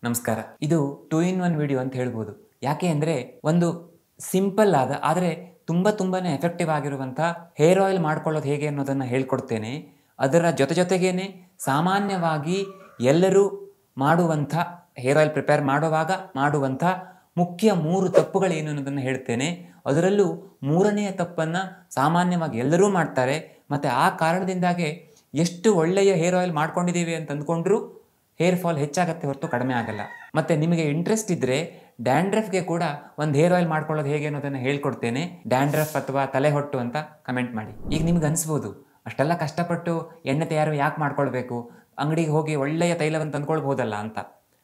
ನಮಸ್ಕಾರ. ಇದು 2 ಇನ್ 1 ವಿಡಿಯೋ ಅಂತ ಹೇಳ್ಬೋದು. ಯಾಕೆ ಅಂದರೆ ಒಂದು ಸಿಂಪಲ್ ಆದ ಆದರೆ ತುಂಬಾನೇ ಎಫೆಕ್ಟಿವ್ ಆಗಿರುವಂಥ ಹೇರ್ ಆಯಿಲ್ ಮಾಡ್ಕೊಳ್ಳೋದು ಹೇಗೆ ಅನ್ನೋದನ್ನು ಹೇಳ್ಕೊಡ್ತೇನೆ. ಅದರ ಜೊತೆಗೇನೆ ಸಾಮಾನ್ಯವಾಗಿ ಎಲ್ಲರೂ ಮಾಡುವಂಥ ಹೇರ್ ಆಯಿಲ್ ಪ್ರಿಪೇರ್ ಮಾಡುವಾಗ ಮಾಡುವಂಥ ಮುಖ್ಯ 3 ತಪ್ಪುಗಳೇನು ಅನ್ನೋದನ್ನು ಹೇಳ್ತೇನೆ. ಅದರಲ್ಲೂ 3ನೆಯ ತಪ್ಪನ್ನು ಸಾಮಾನ್ಯವಾಗಿ ಎಲ್ಲರೂ ಮಾಡ್ತಾರೆ. ಮತ್ತು ಆ ಕಾರಣದಿಂದಾಗೆ ಎಷ್ಟು ಒಳ್ಳೆಯ ಹೇರ್ ಆಯಿಲ್ ಮಾಡ್ಕೊಂಡಿದ್ದೀವಿ ಅಂತ ಅಂದ್ಕೊಂಡ್ರೂ ಹೇರ್ ಫಾಲ್ ಹೆಚ್ಚಾಗತ್ತೆ ಹೊರತು ಕಡಿಮೆ ಆಗಲ್ಲ. ಮತ್ತು ನಿಮಗೆ ಇಂಟ್ರೆಸ್ಟ್ ಇದ್ದರೆ ಡ್ಯಾಂಡ್ರಫ್ಗೆ ಕೂಡ ಒಂದು ಹೇರ್ ಆಯಿಲ್ ಮಾಡ್ಕೊಳ್ಳೋದು ಹೇಗೆ ಅನ್ನೋದನ್ನು ಹೇಳ್ಕೊಡ್ತೇನೆ. ಡ್ಯಾಂಡ್ರಫ್ ಅಥವಾ ತಲೆಹೊಟ್ಟು ಅಂತ ಕಮೆಂಟ್ ಮಾಡಿ. ಈಗ ನಿಮ್ಗೆ ಅನಿಸ್ಬೋದು, ಅಷ್ಟೆಲ್ಲ ಕಷ್ಟಪಟ್ಟು ಎಣ್ಣೆ ತಯಾರು ಯಾಕೆ ಮಾಡ್ಕೊಳ್ಬೇಕು, ಅಂಗಡಿಗೆ ಹೋಗಿ ಒಳ್ಳೆಯ ತೈಲವನ್ನು ತಂದ್ಕೊಳ್ಬೋದಲ್ಲ ಅಂತ.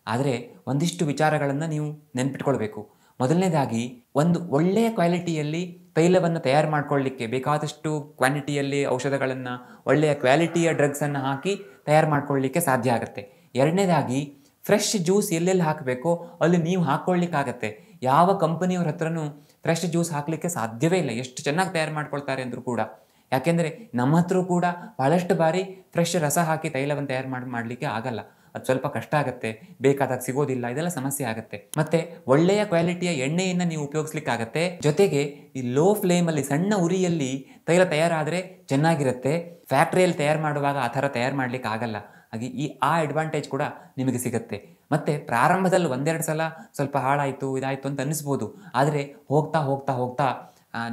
ಆದರೆ ಒಂದಿಷ್ಟು ವಿಚಾರಗಳನ್ನು ನೀವು ನೆನ್ಪಿಟ್ಕೊಳ್ಬೇಕು. ಮೊದಲನೇದಾಗಿ, ಒಂದು ಒಳ್ಳೆಯ ಕ್ವಾಲಿಟಿಯಲ್ಲಿ ತೈಲವನ್ನು ತಯಾರು ಮಾಡ್ಕೊಳ್ಳಿಕ್ಕೆ ಬೇಕಾದಷ್ಟು ಕ್ವಾಂಟಿಟಿಯಲ್ಲಿ ಔಷಧಗಳನ್ನು, ಒಳ್ಳೆಯ ಕ್ವಾಲಿಟಿಯ ಡ್ರಗ್ಸನ್ನು ಹಾಕಿ ತಯಾರು ಮಾಡ್ಕೊಳ್ಳಿಕ್ಕೆ ಸಾಧ್ಯ ಆಗುತ್ತೆ. ಎರಡನೇದಾಗಿ, ಫ್ರೆಶ್ ಜ್ಯೂಸ್ ಎಲ್ಲೆಲ್ಲಿ ಹಾಕಬೇಕೋ ಅಲ್ಲಿ ನೀವು ಹಾಕ್ಕೊಳ್ಳಿಕ್ಕಾಗತ್ತೆ. ಯಾವ ಕಂಪನಿಯವ್ರ ಹತ್ರನೂ ಫ್ರೆಶ್ ಜ್ಯೂಸ್ ಹಾಕಲಿಕ್ಕೆ ಸಾಧ್ಯವೇ ಇಲ್ಲ, ಎಷ್ಟು ಚೆನ್ನಾಗಿ ತಯಾರು ಮಾಡ್ಕೊಳ್ತಾರೆ ಅಂದರೂ ಕೂಡ. ಯಾಕೆಂದರೆ ನಮ್ಮ ಹತ್ರ ಕೂಡ ಭಾಳಷ್ಟು ಬಾರಿ ಫ್ರೆಶ್ ರಸ ಹಾಕಿ ತೈಲವನ್ನು ತಯಾರು ಮಾಡಲಿಕ್ಕೆ ಆಗಲ್ಲ. ಅದು ಸ್ವಲ್ಪ ಕಷ್ಟ ಆಗುತ್ತೆ, ಬೇಕಾದಾಗ ಸಿಗೋದಿಲ್ಲ, ಇದೆಲ್ಲ ಸಮಸ್ಯೆ ಆಗುತ್ತೆ. ಮತ್ತು ಒಳ್ಳೆಯ ಕ್ವಾಲಿಟಿಯ ಎಣ್ಣೆಯನ್ನು ನೀವು ಉಪಯೋಗಿಸ್ಲಿಕ್ಕಾಗತ್ತೆ. ಜೊತೆಗೆ ಈ ಲೋ ಫ್ಲೇಮಲ್ಲಿ, ಸಣ್ಣ ಉರಿಯಲ್ಲಿ ತೈಲ ತಯಾರಾದರೆ ಚೆನ್ನಾಗಿರುತ್ತೆ. ಫ್ಯಾಕ್ಟ್ರಿಯಲ್ಲಿ ತಯಾರು ಮಾಡುವಾಗ ಆ ಥರ ತಯಾರು ಮಾಡಲಿಕ್ಕೆ ಆಗಲ್ಲ. ಹಾಗೆ ಆ ಅಡ್ವಾಂಟೇಜ್ ಕೂಡ ನಿಮಗೆ ಸಿಗುತ್ತೆ. ಮತ್ತು ಪ್ರಾರಂಭದಲ್ಲಿ 1-2 ಸಲ ಸ್ವಲ್ಪ ಹಾಳಾಯಿತು ಇದಾಯಿತು ಅಂತ ಅನ್ನಿಸ್ಬೋದು. ಆದರೆ ಹೋಗ್ತಾ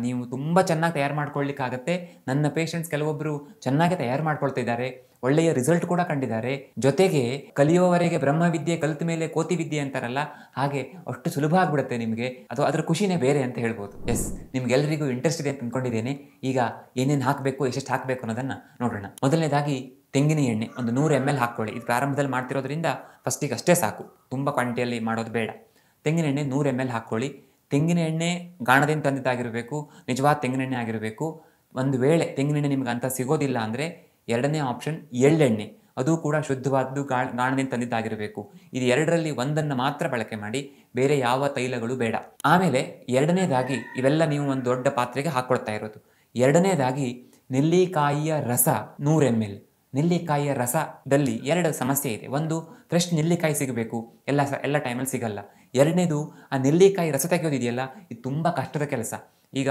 ನೀವು ತುಂಬ ಚೆನ್ನಾಗಿ ತಯಾರು ಮಾಡ್ಕೊಳ್ಳಿಕ್ಕಾಗತ್ತೆ. ನನ್ನ ಪೇಷಂಟ್ಸ್ ಕೆಲವೊಬ್ಬರು ಚೆನ್ನಾಗಿ ತಯಾರು ಮಾಡ್ಕೊಳ್ತಿದ್ದಾರೆ, ಒಳ್ಳೆಯ ರಿಸಲ್ಟ್ ಕೂಡ ಕಂಡಿದ್ದಾರೆ. ಜೊತೆಗೆ ಕಲಿಯುವವರೆಗೆ ಬ್ರಹ್ಮವಿದ್ಯೆ, ಕಲಿತ ಮೇಲೆ ಕೋತಿ ವಿದ್ಯೆ ಅಂತಾರಲ್ಲ, ಹಾಗೆ ಅಷ್ಟು ಸುಲಭ ಆಗಿಬಿಡುತ್ತೆ ನಿಮಗೆ. ಅದು ಅದರ ಖುಷಿನೇ ಬೇರೆ ಅಂತ ಹೇಳ್ಬೋದು. ಎಸ್, ನಿಮ್ಗೆಲ್ಲರಿಗೂ ಇಂಟ್ರೆಸ್ಟ್ ಇದೆ ಅಂತ ಅಂದ್ಕೊಂಡಿದ್ದೇನೆ. ಈಗ ಏನೇನು ಹಾಕಬೇಕು, ಎಷ್ಟೆಷ್ಟು ಹಾಕಬೇಕು ಅನ್ನೋದನ್ನು ನೋಡೋಣ. ಮೊದಲನೇದಾಗಿ, ತೆಂಗಿನ ಎಣ್ಣೆ ಒಂದು 100 ml ಹಾಕ್ಕೊಳ್ಳಿ. ಇದು ಪ್ರಾರಂಭದಲ್ಲಿ ಮಾಡ್ತಿರೋದ್ರಿಂದ ಫಸ್ಟಿಗೆ ಅಷ್ಟೇ ಸಾಕು, ತುಂಬ ಕ್ವಾಂಟಿಟಿಯಲ್ಲಿ ಮಾಡೋದು ಬೇಡ. ತೆಂಗಿನ ಎಣ್ಣೆ 100 ml ಹಾಕ್ಕೊಳ್ಳಿ. ತೆಂಗಿನ ಎಣ್ಣೆ ಗಾಣದಿಂದ ತಂದಿದ್ದಾಗಿರಬೇಕು, ನಿಜವಾದ ತೆಂಗಿನ ಎಣ್ಣೆ ಆಗಿರಬೇಕು. ಒಂದು ವೇಳೆ ತೆಂಗಿನ ಎಣ್ಣೆ ನಿಮ್ಗೆ ಅಂತ ಸಿಗೋದಿಲ್ಲ ಅಂದರೆ ಎರಡನೇ ಆಪ್ಷನ್ ಎಳ್ಳೆಣ್ಣೆ, ಅದು ಕೂಡ ಶುದ್ಧವಾದ್ದು, ಗಾಣದಿಂದ ತಂದಿದ್ದಾಗಿರಬೇಕು. ಇದು ಎರಡರಲ್ಲಿ ಒಂದನ್ನು ಮಾತ್ರ ಬಳಕೆ ಮಾಡಿ, ಬೇರೆ ಯಾವ ತೈಲಗಳು ಬೇಡ. ಆಮೇಲೆ ಎರಡನೇದಾಗಿ, ಇವೆಲ್ಲ ನೀವು ಒಂದು ದೊಡ್ಡ ಪಾತ್ರೆಗೆ ಹಾಕ್ಕೊಳ್ತಾ ಇರೋದು. ಎರಡನೇದಾಗಿ, ನೆಲ್ಲಿಕಾಯಿಯ ರಸ 100 ml. ನೆಲ್ಲಿಕಾಯಿಯ ರಸದಲ್ಲಿ 2 ಸಮಸ್ಯೆ ಇದೆ. ಒಂದು, ಫ್ರೆಶ್ ನೆಲ್ಲಿಕಾಯಿ ಸಿಗಬೇಕು, ಎಲ್ಲ ಟೈಮಲ್ಲಿ ಸಿಗಲ್ಲ. ಎರಡನೇದು, ಆ ನೆಲ್ಲಿಕಾಯಿ ರಸ ತೆಗೆಯೋದಿದೆಯಲ್ಲ, ಇದು ತುಂಬ ಕಷ್ಟದ ಕೆಲಸ. ಈಗ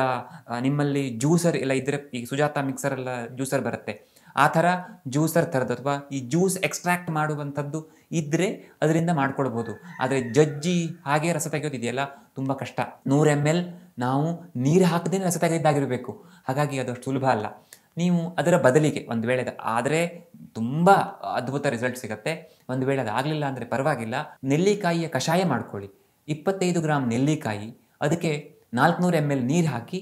ನಿಮ್ಮಲ್ಲಿ ಜ್ಯೂಸರ್ ಎಲ್ಲ ಇದ್ದರೆ, ಈಗ ಸುಜಾತ ಮಿಕ್ಸರೆಲ್ಲ ಜ್ಯೂಸರ್ ಬರುತ್ತೆ, ಆ ಥರ ಜ್ಯೂಸರ್ ಥರದ್ದು ಅಥವಾ ಈ ಜ್ಯೂಸ್ ಎಕ್ಸ್ಟ್ರಾಕ್ಟ್ ಮಾಡುವಂಥದ್ದು ಇದ್ದರೆ ಅದರಿಂದ ಮಾಡ್ಕೊಳ್ಬೋದು. ಆದರೆ ಜಜ್ಜಿ ಹಾಗೆ ರಸ ತೆಗೆಯೋದಿದೆಯಲ್ಲ, ತುಂಬ ಕಷ್ಟ. 100 ml ನಾವು ನೀರು ಹಾಕದೇ ರಸ ತೆಗೆದಿದ್ದಾಗಿರಬೇಕು. ಹಾಗಾಗಿ ಅದು ಅಷ್ಟು ಸುಲಭ ಅಲ್ಲ. ನೀವು ಅದರ ಬದಲಿಗೆ ಒಂದು ವೇಳೆ ಆದರೆ ತುಂಬ ಅದ್ಭುತ ರಿಸಲ್ಟ್ ಸಿಗುತ್ತೆ. ಒಂದು ವೇಳೆ ಅದಾಗಲಿಲ್ಲ ಅಂದರೆ ಪರವಾಗಿಲ್ಲ, ನೆಲ್ಲಿಕಾಯಿಯ ಕಷಾಯ ಮಾಡ್ಕೊಳ್ಳಿ. 25 ಗ್ರಾಮ್ ನೆಲ್ಲಿಕಾಯಿ, ಅದಕ್ಕೆ 400 ml ನೀರು ಹಾಕಿ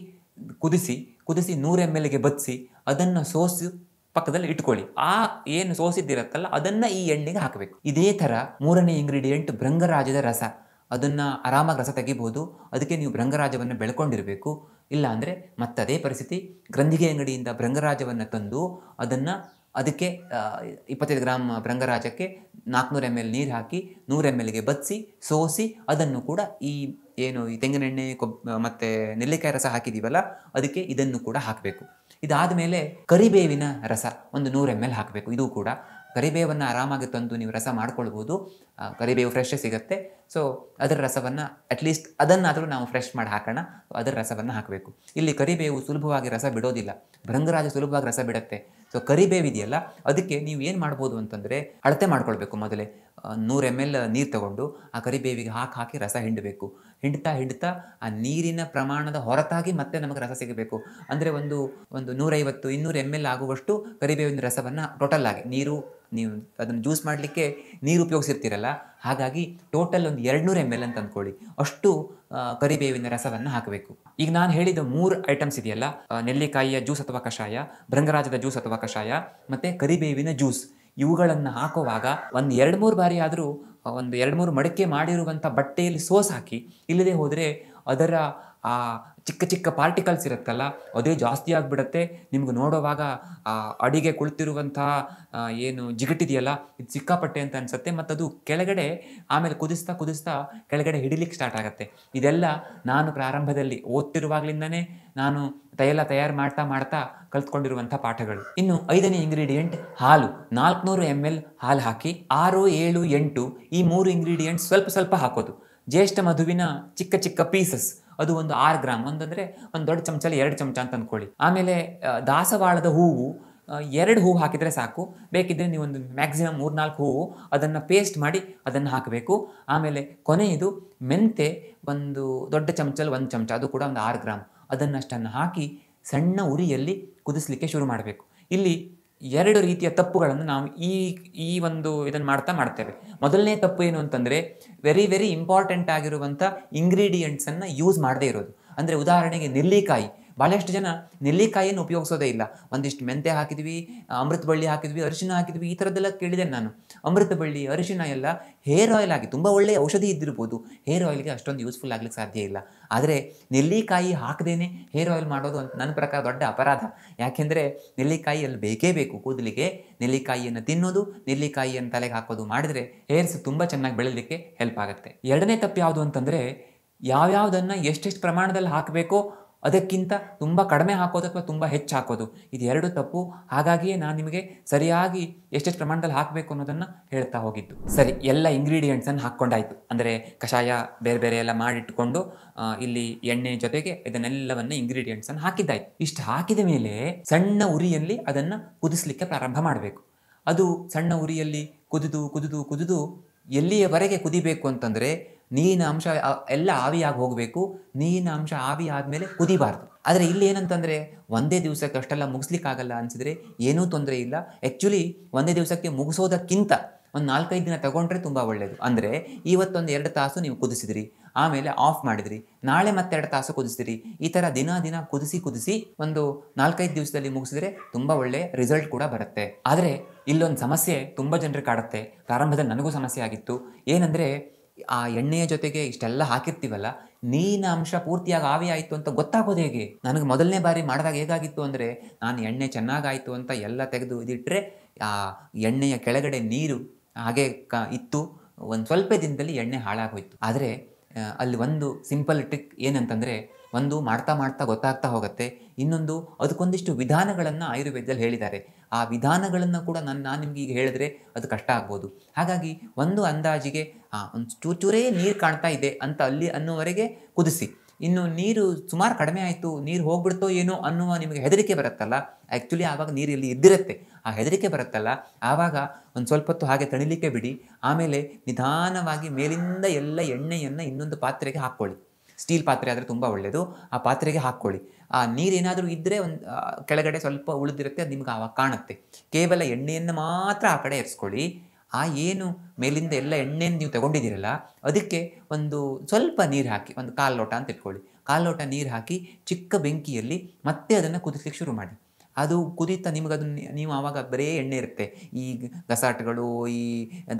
ಕುದಿಸಿ 100 mlಗೆ ಬದಿಸಿ ಅದನ್ನು ಸೋಸಿ ಪಕ್ಕದಲ್ಲಿ ಇಟ್ಕೊಳ್ಳಿ. ಆ ಏನು ಸೋಸಿದ್ದಿರತ್ತಲ್ಲ ಅದನ್ನು ಈ ಎಣ್ಣೆಗೆ ಹಾಕಬೇಕು. ಇದೇ ಥರ 3ನೇ ಇಂಗ್ರೀಡಿಯೆಂಟ್ ಭೃಂಗರಾಜದ ರಸ. ಅದನ್ನು ಆರಾಮಾಗಿ ರಸ ತೆಗಿಬೋದು. ಅದಕ್ಕೆ ನೀವು ಭೃಂಗರಾಜವನ್ನು ಬೆಳ್ಕೊಂಡಿರಬೇಕು. ಇಲ್ಲ ಅಂದರೆ ಮತ್ತದೇ ಪರಿಸ್ಥಿತಿ, ಗ್ರಂಥಿಗೆ ಅಂಗಡಿಯಿಂದ ಭೃಂಗರಾಜವನ್ನು ತಂದು ಅದಕ್ಕೆ 25 ಗ್ರಾಮ್ ಭೃಂಗರಾಜಕ್ಕೆ 400 ml ನೀರು ಹಾಕಿ 100 mlಗೆ ಬದಿಸಿ ಸೋಸಿ ಅದನ್ನು ಕೂಡ ಈ ತೆಂಗಿನೆಣ್ಣೆ ಮತ್ತು ನೆಲ್ಲಿಕಾಯಿ ರಸ ಹಾಕಿದ್ದೀವಲ್ಲ ಅದಕ್ಕೆ ಇದನ್ನು ಕೂಡ ಹಾಕಬೇಕು. ಇದಾದ ಮೇಲೆ ಕರಿಬೇವಿನ ರಸ ಒಂದು 100 ml ಹಾಕಬೇಕು. ಇದು ಕೂಡ ಕರಿಬೇವನ್ನು ಆರಾಮಾಗಿ ತಂದು ನೀವು ರಸ ಮಾಡ್ಕೊಳ್ಬೋದು. ಕರಿಬೇವು ಫ್ರೆಶ್ ಸಿಗುತ್ತೆ. ಸೊ ಅದರ ರಸವನ್ನು ಅಟ್ಲೀಸ್ಟ್ ಅದನ್ನಾದರೂ ನಾವು ಫ್ರೆಶ್ ಮಾಡಿ ಹಾಕೋಣ. ಅದರ ರಸವನ್ನು ಹಾಕಬೇಕು. ಇಲ್ಲಿ ಕರಿಬೇವು ಸುಲಭವಾಗಿ ರಸ ಬಿಡೋದಿಲ್ಲ, ಭೃಂಗರಾಜ ಸುಲಭವಾಗಿ ರಸ ಬಿಡುತ್ತೆ. ಸೊ ಕರಿಬೇವಿದೆಯಲ್ಲ, ಅದಕ್ಕೆ ನೀವು ಏನು ಮಾಡ್ಬೋದು ಅಂತಂದರೆ ಅಳತೆ ಮಾಡ್ಕೊಳ್ಬೇಕು. ಮೊದಲೇ 100 ml ನೀರು ತಗೊಂಡು ಆ ಕರಿಬೇವಿಗೆ ಹಾಕಿ ರಸ ಹಿಂಡಬೇಕು. ಹಿಂಡ್ತಾ ಆ ನೀರಿನ ಪ್ರಮಾಣದ ಹೊರತಾಗಿ ಮತ್ತೆ ನಮಗೆ ರಸ ಸಿಗಬೇಕು. ಅಂದರೆ ಒಂದು 150-200 ml ಆಗುವಷ್ಟು ಕರಿಬೇವಿನ ರಸವನ್ನು ಟೋಟಲ್ ಆಗಿ, ನೀವು ಅದನ್ನು ಜ್ಯೂಸ್ ಮಾಡಲಿಕ್ಕೆ ನೀರು ಉಪಯೋಗಿಸಿರ್ತೀರಲ್ಲ, ಹಾಗಾಗಿ ಟೋಟಲ್ ಒಂದು 200 ml ಅಂತ ಅಂದ್ಕೊಳ್ಳಿ, ಅಷ್ಟು ಕರಿಬೇವಿನ ರಸವನ್ನು ಹಾಕಬೇಕು. ಈಗ ನಾನು ಹೇಳಿದ 3 ಐಟಮ್ಸ್ ಇದೆಯಲ್ಲ, ನೆಲ್ಲಿಕಾಯಿಯ ಜ್ಯೂಸ್ ಅಥವಾ ಕಷಾಯ, ಭೃಂಗರಾಜದ ಜ್ಯೂಸ್ ಅಥವಾ ಕಷಾಯ ಮತ್ತು ಕರಿಬೇವಿನ ಜ್ಯೂಸ್, ಇವುಗಳನ್ನು ಹಾಕುವಾಗ ಒಂದು 2-3 ಬಾರಿ ಆದರೂ ಒಂದು 2-3 ಮಡಕೆ ಮಾಡಿರುವಂಥ ಬಟ್ಟೆಯಲ್ಲಿ ಸೋಸ್ ಹಾಕಿ. ಇಲ್ಲದೆ ಹೋದರೆ ಅದರ ಆ ಚಿಕ್ಕ ಚಿಕ್ಕ ಪಾರ್ಟಿಕಲ್ಸ್ ಇರುತ್ತಲ್ಲ ಅದೇ ಜಾಸ್ತಿ ಆಗಿಬಿಡುತ್ತೆ. ನಿಮ್ಗೆ ನೋಡುವಾಗ ಅಡಿಗೆ ಕುಳಿತಿರುವಂತಹ ಏನು ಜಿಗಟಿದೆಯಲ್ಲ ಇದು ಸಿಕ್ಕಾಪಟ್ಟೆ ಅಂತ ಅನಿಸುತ್ತೆ. ಮತ್ತು ಅದು ಕೆಳಗಡೆ ಆಮೇಲೆ ಕುದಿಸ್ತಾ ಕುದಿಸ್ತಾ ಕೆಳಗಡೆ ಹಿಡಿಲಿಕ್ಕೆ ಸ್ಟಾರ್ಟ್ ಆಗುತ್ತೆ. ಇದೆಲ್ಲ ನಾನು ಪ್ರಾರಂಭದಲ್ಲಿ ಓದ್ತಿರುವಾಗಲಿಂದನೇ ನಾನು ತಯಾರು ಮಾಡ್ತಾ ಮಾಡ್ತಾ ಕಲ್ತ್ಕೊಂಡಿರುವಂಥ ಪಾಠಗಳು. ಇನ್ನು 5ನೇ ಇಂಗ್ರೀಡಿಯೆಂಟ್ ಹಾಲು. 400 ml ಹಾಲು ಹಾಕಿ 6, 7, 8 ಈ 3 ಇಂಗ್ರೀಡಿಯೆಂಟ್ಸ್ ಸ್ವಲ್ಪ ಸ್ವಲ್ಪ ಹಾಕೋದು. ಜ್ಯೇಷ್ಠ ಮಧುವಿನ ಚಿಕ್ಕ ಚಿಕ್ಕ ಪೀಸಸ್ ಅದು ಒಂದು 6 ಗ್ರಾಮ್, ಒಂದಂದರೆ ಒಂದು ದೊಡ್ಡ ಚಮಚಲ್ಲಿ 2 ಚಮಚ ಅಂತ ಅಂದ್ಕೊಳ್ಳಿ. ಆಮೇಲೆ ದಾಸವಾಳದ ಹೂವು 2 ಹೂವು ಹಾಕಿದರೆ ಸಾಕು. ಬೇಕಿದ್ದರೆ ನೀವು ಒಂದು ಮ್ಯಾಕ್ಸಿಮಮ್ 3-4 ಹೂವು ಅದನ್ನು ಪೇಸ್ಟ್ ಮಾಡಿ ಅದನ್ನು ಹಾಕಬೇಕು. ಆಮೇಲೆ ಕೊನೆಯದು ಮೆಂತೆ ಒಂದು ದೊಡ್ಡ ಚಮಚಲ್ಲಿ 1 ಚಮಚ, ಅದು ಕೂಡ ಒಂದು 6 ಗ್ರಾಮ್, ಅದನ್ನಷ್ಟನ್ನು ಹಾಕಿ ಸಣ್ಣ ಉರಿಯಲ್ಲಿ ಕುದಿಸ್ಲಿಕ್ಕೆ ಶುರು ಮಾಡಬೇಕು. ಇಲ್ಲಿ 2 ರೀತಿಯ ತಪ್ಪುಗಳನ್ನು ನಾವು ಈ ಒಂದು ಇದನ್ನು ಮಾಡ್ತೇವೆ. ಮೊದಲನೇ ತಪ್ಪು ಏನು ಅಂತಂದರೆ ವೆರಿ ಇಂಪಾರ್ಟೆಂಟ್ ಆಗಿರುವಂಥ ಇಂಗ್ರೀಡಿಯೆಂಟ್ಸನ್ನು ಯೂಸ್ ಮಾಡದೇ ಇರೋದು. ಅಂದರೆ ಉದಾಹರಣೆಗೆ ನೆಲ್ಲಿಕಾಯಿ. ಭಾಳಷ್ಟು ಜನ ನೆಲ್ಲಿಕಾಯಿಯನ್ನು ಉಪಯೋಗಿಸೋದೇ ಇಲ್ಲ. ಒಂದಿಷ್ಟು ಮೆಂತೆ ಹಾಕಿದ್ವಿ, ಅಮೃತ ಬಳ್ಳಿ ಹಾಕಿದ್ವಿ, ಅರಿಶಿನ ಹಾಕಿದ್ವಿ, ಈ ಥರದ್ದೆಲ್ಲ ಕೇಳಿದೆ ನಾನು. ಅಮೃತ ಬಳ್ಳಿ ಅರಿಶಿನ ಎಲ್ಲ ಹೇರ್ ಆಯಿಲ್ ಆಗಿ ತುಂಬ ಒಳ್ಳೆಯ ಔಷಧಿ ಇದ್ದಿರ್ಬೋದು, ಹೇರ್ ಆಯಿಲ್ಗೆ ಅಷ್ಟೊಂದು ಯೂಸ್ಫುಲ್ ಆಗ್ಲಿಕ್ಕೆ ಸಾಧ್ಯ ಇಲ್ಲ. ಆದರೆ ನೆಲ್ಲಿಕಾಯಿ ಹಾಕದೇನೆ ಹೇರ್ ಆಯಿಲ್ ಮಾಡೋದು ಅಂತ ನನ್ನ ಪ್ರಕಾರ ದೊಡ್ಡ ಅಪರಾಧ. ಯಾಕೆಂದರೆ ನೆಲ್ಲಿಕಾಯಿಯಲ್ಲಿ ಬೇಕೇ ಬೇಕು ಕೂದಲಿಗೆ. ನೆಲ್ಲಿಕಾಯಿಯನ್ನು ತಿನ್ನೋದು, ನೆಲ್ಲಿಕಾಯಿಯನ್ನು ತಲೆಗೆ ಹಾಕೋದು ಮಾಡಿದರೆ ಹೇರ್ಸ್ ತುಂಬ ಚೆನ್ನಾಗಿ ಬೆಳೀಲಿಕ್ಕೆ ಹೆಲ್ಪ್ ಆಗುತ್ತೆ. 2ನೇ ತಪ್ಪು ಯಾವುದು ಅಂತಂದರೆ ಯಾವ್ಯಾವುದನ್ನು ಎಷ್ಟೆಷ್ಟು ಪ್ರಮಾಣದಲ್ಲಿ ಹಾಕಬೇಕೋ ಅದಕ್ಕಿಂತ ತುಂಬ ಕಡಿಮೆ ಹಾಕೋದು ಅಥವಾ ತುಂಬ ಹೆಚ್ಚು ಹಾಕೋದು, ಇದು 2 ತಪ್ಪು. ಹಾಗಾಗಿಯೇ ನಾನು ನಿಮಗೆ ಸರಿಯಾಗಿ ಎಷ್ಟೆಷ್ಟು ಪ್ರಮಾಣದಲ್ಲಿ ಹಾಕಬೇಕು ಅನ್ನೋದನ್ನು ಹೇಳ್ತಾ ಹೋಗಿದ್ದು. ಸರಿ, ಎಲ್ಲ ಇಂಗ್ರೀಡಿಯೆಂಟ್ಸನ್ನು ಹಾಕ್ಕೊಂಡಾಯಿತು. ಅಂದರೆ ಕಷಾಯ ಬೇರೆ ಬೇರೆ ಎಲ್ಲ ಮಾಡಿಟ್ಕೊಂಡು ಇಲ್ಲಿ ಎಣ್ಣೆ ಜೊತೆಗೆ ಇದನ್ನೆಲ್ಲವನ್ನು ಇಂಗ್ರೀಡಿಯೆಂಟ್ಸನ್ನು ಹಾಕಿದ್ದಾಯಿತು. ಇಷ್ಟು ಹಾಕಿದ ಮೇಲೆ ಸಣ್ಣ ಉರಿಯಲ್ಲಿ ಅದನ್ನು ಕುದಿಸ್ಲಿಕ್ಕೆ ಪ್ರಾರಂಭ ಮಾಡಬೇಕು. ಅದು ಸಣ್ಣ ಉರಿಯಲ್ಲಿ ಕುದಿದು ಕುದಿದು ಕುದಿದು ಎಲ್ಲಿಯವರೆಗೆ ಕುದಿಬೇಕು ಅಂತಂದರೆ ನೀರಿನ ಅಂಶ ಎಲ್ಲ ಆವಿಯಾಗಿ ಹೋಗಬೇಕು. ನೀರಿನ ಅಂಶ ಆವಿ ಆದಮೇಲೆ ಕುದಿಬಾರ್ದು. ಆದರೆ ಇಲ್ಲಿ ಏನಂತಂದರೆ ಒಂದೇ ದಿವಸಕ್ಕೆ ಅಷ್ಟೆಲ್ಲ ಮುಗಿಸ್ಲಿಕ್ಕಾಗಲ್ಲ ಅನಿಸಿದರೆ ಏನೂ ತೊಂದರೆ ಇಲ್ಲ. ಆ್ಯಕ್ಚುಲಿ ಒಂದೇ ದಿವಸಕ್ಕೆ ಮುಗಿಸೋದಕ್ಕಿಂತ ಒಂದು 4-5 ದಿನ ತಗೊಂಡ್ರೆ ತುಂಬ ಒಳ್ಳೆಯದು. ಅಂದರೆ ಇವತ್ತೊಂದು 2 ತಾಸು ನೀವು ಕುದಿಸಿದ್ರಿ, ಆಮೇಲೆ ಆಫ್ ಮಾಡಿದ್ರಿ, ನಾಳೆ ಮತ್ತೆ 2 ತಾಸು ಕುದಿಸಿದ್ರಿ, ಈ ಥರ ದಿನ ಕುದಿಸಿ ಒಂದು 4-5 ದಿವಸದಲ್ಲಿ ಮುಗಿಸಿದ್ರೆ ತುಂಬ ಒಳ್ಳೆಯ ರಿಸಲ್ಟ್ ಕೂಡ ಬರುತ್ತೆ. ಆದರೆ ಇಲ್ಲೊಂದು ಸಮಸ್ಯೆ ತುಂಬ ಜನರಿಗೆ ಕಾಡುತ್ತೆ. ಪ್ರಾರಂಭದಲ್ಲಿ ನನಗೂ ಸಮಸ್ಯೆ ಆಗಿತ್ತು. ಏನಂದರೆ ಆ ಎಣ್ಣೆಯ ಜೊತೆಗೆ ಇಷ್ಟೆಲ್ಲ ಹಾಕಿರ್ತೀವಲ್ಲ, ನೀರಿನ ಅಂಶ ಪೂರ್ತಿಯಾಗಿ ಆವಿ ಆಯಿತು ಅಂತ ಗೊತ್ತಾಗೋದು ಹೇಗೆ? ನನಗೆ ಮೊದಲನೇ ಬಾರಿ ಮಾಡಿದಾಗ ಹೇಗಾಗಿತ್ತು ಅಂದರೆ, ನಾನು ಎಣ್ಣೆ ಚೆನ್ನಾಗಾಯಿತು ಅಂತ ಎಲ್ಲ ತೆಗೆದು ಇದಿಟ್ಟರೆ ಆ ಎಣ್ಣೆಯ ಕೆಳಗಡೆ ನೀರು ಹಾಗೆ ಇತ್ತು. ಒಂದು ಸ್ವಲ್ಪ ದಿನದಲ್ಲಿ ಎಣ್ಣೆ ಹಾಳಾಗೋಯ್ತು. ಆದರೆ ಅಲ್ಲಿ ಒಂದು ಸಿಂಪಲ್ ಟ್ರಿಕ್ ಏನಂತಂದರೆ, ಒಂದು ಮಾಡ್ತಾ ಗೊತ್ತಾಗ್ತಾ ಹೋಗುತ್ತೆ. ಇನ್ನೊಂದು ಅದಕ್ಕೊಂದಿಷ್ಟು ವಿಧಾನಗಳನ್ನು ಆಯುರ್ವೇದದಲ್ಲಿ ಹೇಳಿದ್ದಾರೆ. ಆ ವಿಧಾನಗಳನ್ನು ಕೂಡ ನಾನು ನಿಮ್ಗೆ ಈಗ ಹೇಳಿದ್ರೆ ಅದು ಕಷ್ಟ ಆಗ್ಬೋದು. ಹಾಗಾಗಿ ಒಂದು ಅಂದಾಜಿಗೆ ಒಂದು ಚೂರೇ ನೀರು ಕಾಣ್ತಾ ಇದೆ ಅಂತ ಅಲ್ಲಿ ಅನ್ನೋವರೆಗೆ ಕುದಿಸಿ. ಇನ್ನು ನೀರು ಸುಮಾರು ಕಡಿಮೆ ಆಯಿತು, ನೀರು ಹೋಗ್ಬಿಡ್ತೋ ಏನೋ ಅನ್ನುವ ನಿಮಗೆ ಹೆದರಿಕೆ ಬರುತ್ತಲ್ಲ, ಆ್ಯಕ್ಚುಲಿ ಆವಾಗ ನೀರಲ್ಲಿ ಇದ್ದಿರುತ್ತೆ, ಆ ಹೆದರಿಕೆ ಬರುತ್ತಲ್ಲ, ಆವಾಗ ಒಂದು ಸ್ವಲ್ಪ ಹೊತ್ತು ಹಾಗೆ ತಣಿಲಿಕ್ಕೆ ಬಿಡಿ. ಆಮೇಲೆ ನಿಧಾನವಾಗಿ ಮೇಲಿಂದ ಎಲ್ಲ ಎಣ್ಣೆಯನ್ನು ಇನ್ನೊಂದು ಪಾತ್ರೆಗೆ ಹಾಕ್ಕೊಳ್ಳಿ. ಸ್ಟೀಲ್ ಪಾತ್ರೆ ಆದರೆ ತುಂಬ ಒಳ್ಳೆಯದು. ಆ ಪಾತ್ರೆಗೆ ಹಾಕ್ಕೊಳ್ಳಿ. ಆ ನೀರೇನಾದರೂ ಇದ್ದರೆ ಒಂದು ಕೆಳಗಡೆ ಸ್ವಲ್ಪ ಉಳಿದಿರುತ್ತೆ, ಅದು ನಿಮ್ಗೆ ಆವಾಗ ಕಾಣುತ್ತೆ. ಕೇವಲ ಎಣ್ಣೆಯನ್ನು ಮಾತ್ರ ಆ ಕಡೆ ಎರಿಸ್ಕೊಳ್ಳಿ. ಆ ಏನು ಮೇಲಿಂದ ಎಲ್ಲ ಎಣ್ಣೆಯನ್ನು ನೀವು ತಗೊಂಡಿದ್ದೀರಲ್ಲ, ಅದಕ್ಕೆ ಒಂದು ಸ್ವಲ್ಪ ನೀರು ಹಾಕಿ, ಒಂದು 1/4 ಲೋಟ ಅಂತ ಇಟ್ಕೊಳ್ಳಿ. 1/4 ಲೋಟ ನೀರು ಹಾಕಿ ಚಿಕ್ಕ ಬೆಂಕಿಯಲ್ಲಿ ಮತ್ತೆ ಅದನ್ನು ಕುದಿಸ್ಲಿಕ್ಕೆ ಶುರು ಮಾಡಿ. ಅದು ಕುದೀತಾ ನಿಮಗದನ್ನು ನೀವು ಆವಾಗ ಬರೇ ಎಣ್ಣೆ ಇರುತ್ತೆ. ಈ ಗಸಾಟುಗಳು, ಈ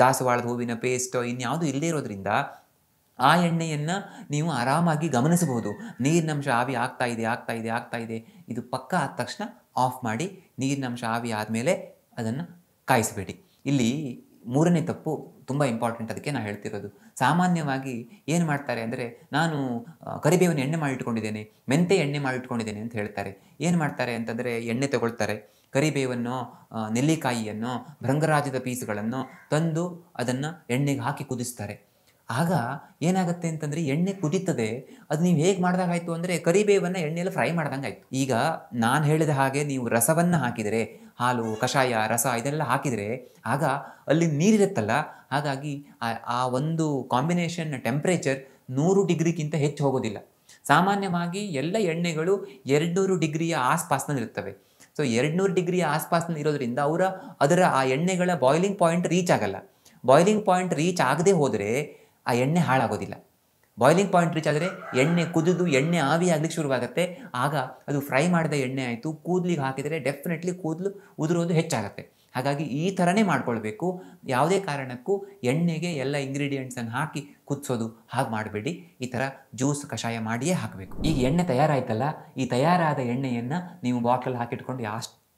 ದಾಸವಾಳದ ಹೂವಿನ ಪೇಸ್ಟ್ ಇನ್ಯಾವುದು ಇಲ್ಲದೇ ಇರೋದ್ರಿಂದ ಆ ಎಣ್ಣೆಯನ್ನು ನೀವು ಆರಾಮಾಗಿ ಗಮನಿಸಬಹುದು. ನೀರಿನಂಶ ಆವಿ ಆಗ್ತಾ ಇದೆ. ಇದು ಪಕ್ಕ ಆದ ತಕ್ಷಣ ಆಫ್ ಮಾಡಿ. ನೀರಿನಂಶ ಆವಿ ಆದಮೇಲೆ ಅದನ್ನು ಕಾಯಿಸಬೇಡಿ. ಇಲ್ಲಿ 3ನೇ ತಪ್ಪು ತುಂಬ ಇಂಪಾರ್ಟೆಂಟ್, ಅದಕ್ಕೆ ನಾನು ಹೇಳ್ತಿರೋದು. ಸಾಮಾನ್ಯವಾಗಿ ಏನು ಮಾಡ್ತಾರೆ ಅಂದರೆ, ನಾನು ಕರಿಬೇವಿನ ಎಣ್ಣೆ ಮಾಡಿಟ್ಕೊಂಡಿದ್ದೇನೆ, ಮೆಂತೆ ಎಣ್ಣೆ ಮಾಡಿಟ್ಕೊಂಡಿದ್ದೇನೆ ಅಂತ ಹೇಳ್ತಾರೆ. ಏನು ಮಾಡ್ತಾರೆ ಅಂತಂದರೆ, ಎಣ್ಣೆ ತಗೊಳ್ತಾರೆ, ಕರಿಬೇವನ್ನು, ನೆಲ್ಲಿಕಾಯಿಯನ್ನು, ಭೃಂಗರಾಜದ ಪೀಸ್ಗಳನ್ನು ತಂದು ಅದನ್ನು ಎಣ್ಣೆಗೆ ಹಾಕಿ ಕುದಿಸ್ತಾರೆ. ಆಗ ಏನಾಗುತ್ತೆ ಅಂತಂದರೆ, ಎಣ್ಣೆ ಕುದೀತದೆ. ಅದು ನೀವು ಹೇಗೆ ಮಾಡಿದಾಗಾಯಿತು ಅಂದರೆ, ಕರಿಬೇವನ್ನು ಎಣ್ಣೆಯಲ್ಲಿ ಫ್ರೈ ಮಾಡ್ದಂಗೆ ಆಯಿತು. ಈಗ ನಾನು ಹೇಳಿದ ಹಾಗೆ ನೀವು ರಸವನ್ನು ಹಾಕಿದರೆ, ಹಾಲು, ಕಷಾಯ, ರಸ ಇದೆಲ್ಲ ಹಾಕಿದರೆ ಆಗ ಅಲ್ಲಿ ನೀರಿರುತ್ತಲ್ಲ, ಹಾಗಾಗಿ ಆ ಒಂದು ಕಾಂಬಿನೇಷನ್ ಟೆಂಪ್ರೇಚರ್ 100 ಡಿಗ್ರಿಗಿಂತ ಹೆಚ್ಚು ಹೋಗೋದಿಲ್ಲ. ಸಾಮಾನ್ಯವಾಗಿ ಎಲ್ಲ ಎಣ್ಣೆಗಳು 200 ಡಿಗ್ರಿಯ ಆಸ್ಪಾಸ್ನಲ್ಲಿರ್ತವೆ. ಸೊ 200 ಡಿಗ್ರಿಯ ಆಸ್ಪಾಸ್ನಲ್ಲಿ ಇರೋದ್ರಿಂದ ಅದರ ಆ ಎಣ್ಣೆಗಳ ಬಾಯ್ಲಿಂಗ್ ಪಾಯಿಂಟ್ ರೀಚ್ ಆಗಲ್ಲ. ಬಾಯ್ಲಿಂಗ್ ಪಾಯಿಂಟ್ ರೀಚ್ ಆಗದೆ ಹೋದರೆ ಆ ಎಣ್ಣೆ ಹಾಳಾಗೋದಿಲ್ಲ. ಬಾಯ್ಲಿಂಗ್ ಪಾಯಿಂಟ್ ರೀಚ್ ಆದರೆ ಎಣ್ಣೆ ಕುದಿದು ಎಣ್ಣೆ ಆವಿ ಆಗ್ಲಿಕ್ಕೆ ಶುರುವಾಗುತ್ತೆ. ಆಗ ಅದು ಫ್ರೈ ಮಾಡಿದ ಎಣ್ಣೆ ಆಯಿತು. ಕೂದಲಿಗೆ ಹಾಕಿದರೆ ಡೆಫಿನೆಟ್ಲಿ ಕೂದಲು ಉದುರೋದು ಹೆಚ್ಚಾಗುತ್ತೆ. ಹಾಗಾಗಿ ಈ ಥರನೇ ಮಾಡ್ಕೊಳ್ಬೇಕು. ಯಾವುದೇ ಕಾರಣಕ್ಕೂ ಎಣ್ಣೆಗೆ ಎಲ್ಲ ಇಂಗ್ರೀಡಿಯೆಂಟ್ಸನ್ನು ಹಾಕಿ ಕುದಿಸೋದು ಹಾಗೆ ಮಾಡಬೇಡಿ. ಈ ಥರ ಜ್ಯೂಸ್ ಕಷಾಯ ಮಾಡಿಯೇ ಹಾಕಬೇಕು. ಈಗ ಎಣ್ಣೆ ತಯಾರಾಯ್ತಲ್ಲ, ಈ ತಯಾರಾದ ಎಣ್ಣೆಯನ್ನು ನೀವು ಬಾಟಲ್ ಹಾಕಿಟ್ಕೊಂಡು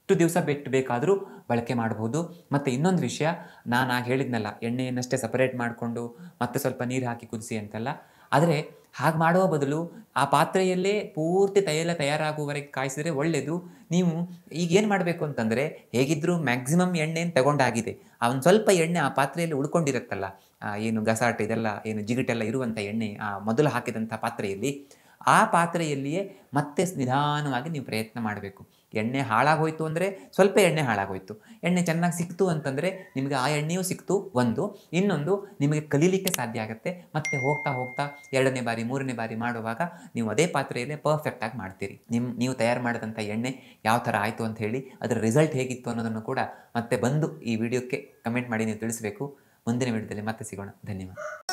ಎಷ್ಟು ದಿವಸ ಬಿಟ್ಟು ಬೇಕಾದರೂ ಬಳಕೆ ಮಾಡ್ಬೋದು. ಮತ್ತು ಇನ್ನೊಂದು ವಿಷಯ, ನಾನು ಆಗ ಹೇಳಿದ್ನಲ್ಲ, ಎಣ್ಣೆಯನ್ನಷ್ಟೇ ಸಪರೇಟ್ ಮಾಡಿಕೊಂಡು ಮತ್ತೆ ಸ್ವಲ್ಪ ನೀರು ಹಾಕಿ ಕುದಿಸಿ ಅಂತೆಲ್ಲ. ಆದರೆ ಹಾಗೆ ಮಾಡುವ ಬದಲು ಆ ಪಾತ್ರೆಯಲ್ಲೇ ಪೂರ್ತಿ ತೈಲ ತಯಾರಾಗುವವರೆಗೆ ಕಾಯಿಸಿದ್ರೆ ಒಳ್ಳೆಯದು. ನೀವು ಈಗೇನು ಮಾಡಬೇಕು ಅಂತಂದರೆ, ಹೇಗಿದ್ದರೂ ಮ್ಯಾಕ್ಸಿಮಮ್ ಎಣ್ಣೆಯನ್ನು ತಗೊಂಡಾಗಿದೆ, ಒಂದು ಸ್ವಲ್ಪ ಎಣ್ಣೆ ಆ ಪಾತ್ರೆಯಲ್ಲಿ ಉಳ್ಕೊಂಡಿರುತ್ತಲ್ಲ, ಏನು ಗಸಾಟೆ ಇದೆಲ್ಲ ಏನು ಜಿಗುಟೆಲ್ಲ ಇರುವಂಥ ಎಣ್ಣೆ ಆ ಮೊದಲು ಹಾಕಿದಂಥ ಪಾತ್ರೆಯಲ್ಲಿ, ಆ ಪಾತ್ರೆಯಲ್ಲಿಯೇ ಮತ್ತೆ ನಿಧಾನವಾಗಿ ನೀವು ಪ್ರಯತ್ನ ಮಾಡಬೇಕು. ಎಣ್ಣೆ ಹಾಳಾಗೋಯ್ತು ಅಂದರೆ ಸ್ವಲ್ಪ ಎಣ್ಣೆ ಹಾಳಾಗೋಯ್ತು, ಎಣ್ಣೆ ಚೆನ್ನಾಗಿ ಸಿಕ್ತು ಅಂತಂದರೆ ನಿಮಗೆ ಆ ಎಣ್ಣೆಯೂ ಸಿಕ್ತು ಒಂದು. ಇನ್ನೊಂದು, ನಿಮಗೆ ಕಲೀಲಿಕ್ಕೆ ಸಾಧ್ಯ ಆಗುತ್ತೆ. ಮತ್ತು ಹೋಗ್ತಾ ಹೋಗ್ತಾ 2ನೇ ಬಾರಿ 3ನೇ ಬಾರಿ ಮಾಡುವಾಗ ನೀವು ಅದೇ ಪಾತ್ರೆಯಲ್ಲೇ ಪರ್ಫೆಕ್ಟಾಗಿ ಮಾಡ್ತೀರಿ. ನೀವು ತಯಾರು ಮಾಡಿದಂಥ ಎಣ್ಣೆ ಯಾವ ಥರ ಆಯಿತು ಅಂತ ಹೇಳಿ, ಅದರ ರಿಸಲ್ಟ್ ಹೇಗಿತ್ತು ಅನ್ನೋದನ್ನು ಕೂಡ ಮತ್ತೆ ಬಂದು ಈ ವಿಡಿಯೋಕ್ಕೆ ಕಮೆಂಟ್ ಮಾಡಿ ನೀವು ತಿಳಿಸಬೇಕು. ಮುಂದಿನ ವಿಡಿಯೋದಲ್ಲಿ ಮತ್ತೆ ಸಿಗೋಣ. ಧನ್ಯವಾದ.